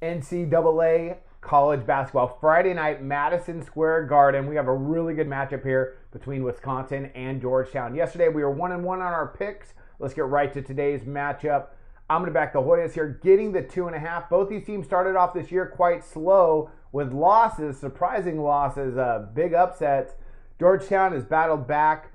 NCAA college basketball. Friday night, Madison Square Garden. We have a really good matchup here between Wisconsin and Georgetown. Yesterday, we were 1-1 on our picks. Let's get right to today's matchup. I'm going to back the Hoyas here, getting the 2.5. Both these teams started off this year quite slow with losses, surprising losses, big upsets. Georgetown has battled back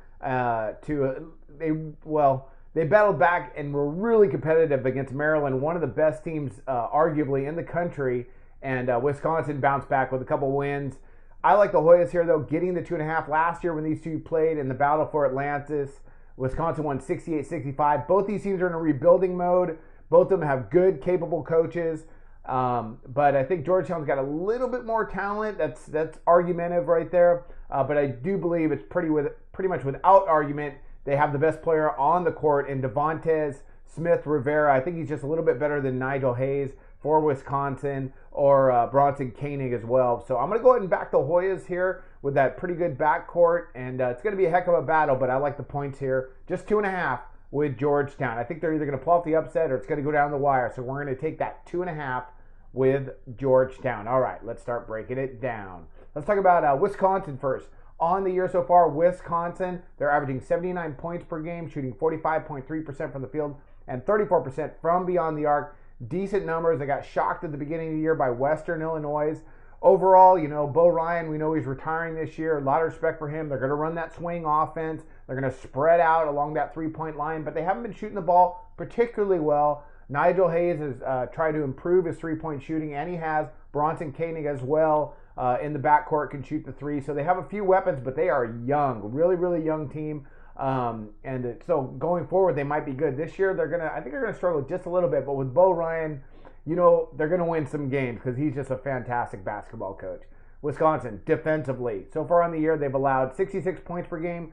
they battled back and were really competitive against Maryland, one of the best teams arguably in the country, and Wisconsin bounced back with a couple wins. I like the Hoyas here, though, getting the 2.5. Last year when these two played in the battle for Atlantis, Wisconsin won 68-65. Both these teams are in a rebuilding mode. Both of them have good, capable coaches. But I think Georgetown's got a little bit more talent. That's argumentative right there. But I do believe it's pretty much without argument. They have the best player on the court in Devontae Smith-Rivera. I think he's just a little bit better than Nigel Hayes for Wisconsin, or Bronson Koenig as well. So I'm going to go ahead and back the Hoyas here with that pretty good backcourt. And it's going to be a heck of a battle, but I like the points here. Just 2.5 with Georgetown. I think they're either going to pull off the upset or it's going to go down the wire. So we're going to take that 2.5 with Georgetown. All right, let's start breaking it down. Let's talk about Wisconsin first. On the year so far, Wisconsin, they're averaging 79 points per game, shooting 45.3% from the field and 34% from beyond the arc. Decent numbers. They got shocked at the beginning of the year by Western Illinois. Overall, Bo Ryan, we know he's retiring this year. A lot of respect for him. They're going to run that swing offense. They're going to spread out along that three-point line, but they haven't been shooting the ball particularly well. Nigel Hayes has tried to improve his three-point shooting, and he has. Bronson Koenig as well in the backcourt can shoot the three. So they have a few weapons, but they are young, really, really young team. So going forward, they might be good. This year, I think they're gonna struggle just a little bit. But with Bo Ryan, they're gonna win some games because he's just a fantastic basketball coach. Wisconsin defensively, so far on the year, they've allowed 66 points per game,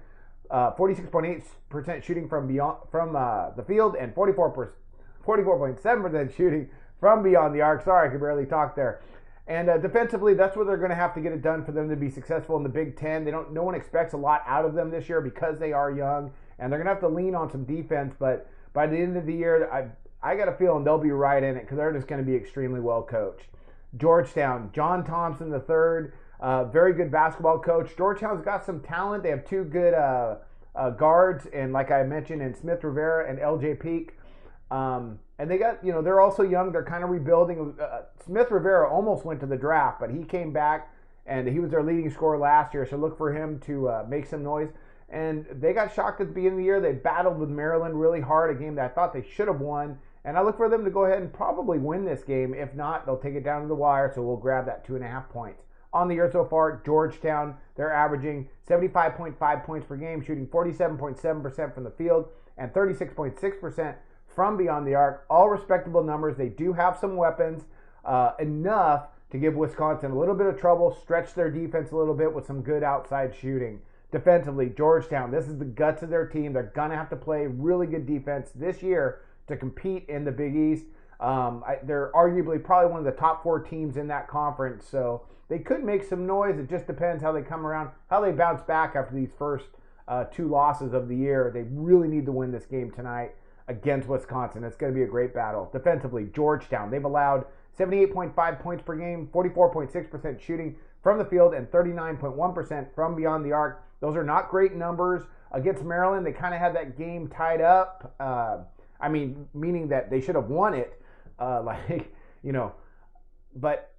46.8% shooting from the field, and 44.7% shooting from beyond the arc. Sorry, I could barely talk there. And defensively, that's where they're going to have to get it done for them to be successful in the Big Ten. No one expects a lot out of them this year because they are young, and they're going to have to lean on some defense. But by the end of the year, I got a feeling they'll be right in it because they're just going to be extremely well coached. Georgetown, John Thompson III, very good basketball coach. Georgetown's got some talent. They have two good guards, and like I mentioned, in Smith Rivera and LJ Peak. And they got, they're also young. They're kind of rebuilding. Smith Rivera almost went to the draft, but he came back, and he was their leading scorer last year. So look for him to make some noise. And they got shocked at the beginning of the year. They battled with Maryland really hard, a game that I thought they should have won. And I look for them to go ahead and probably win this game. If not, they'll take it down to the wire, so we'll grab that 2.5 points. On the year so far, Georgetown, they're averaging 75.5 points per game, shooting 47.7% from the field and 36.6% from beyond the arc. All respectable numbers. They do have some weapons, enough to give Wisconsin a little bit of trouble, stretch their defense a little bit with some good outside shooting. Defensively, Georgetown, this is the guts of their team. They're going to have to play really good defense this year to compete in the Big East. They're arguably probably one of the top 4 teams in that conference, so they could make some noise. It just depends how they come around, how they bounce back after these first 2 losses of the year. They really need to win this game tonight against Wisconsin. It's going to be a great battle. Defensively, Georgetown, they've allowed 78.5 points per game, 44.6% shooting from the field, and 39.1% from beyond the arc. Those are not great numbers. Against Maryland, they kind of had that game tied up. Meaning that they should have won it, but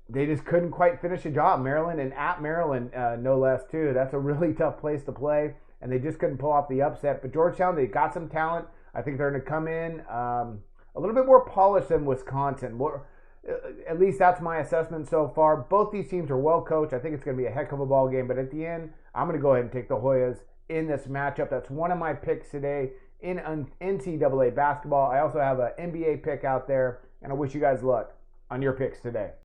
they just couldn't quite finish the job. Maryland, and at Maryland, no less, too. That's a really tough place to play, and they just couldn't pull off the upset. But Georgetown, they got some talent. I think they're going to come in a little bit more polished than Wisconsin. At least that's my assessment so far. Both these teams are well coached. I think it's going to be a heck of a ball game. But at the end, I'm going to go ahead and take the Hoyas in this matchup. That's one of my picks today in NCAA basketball. I also have an NBA pick out there, and I wish you guys luck on your picks today.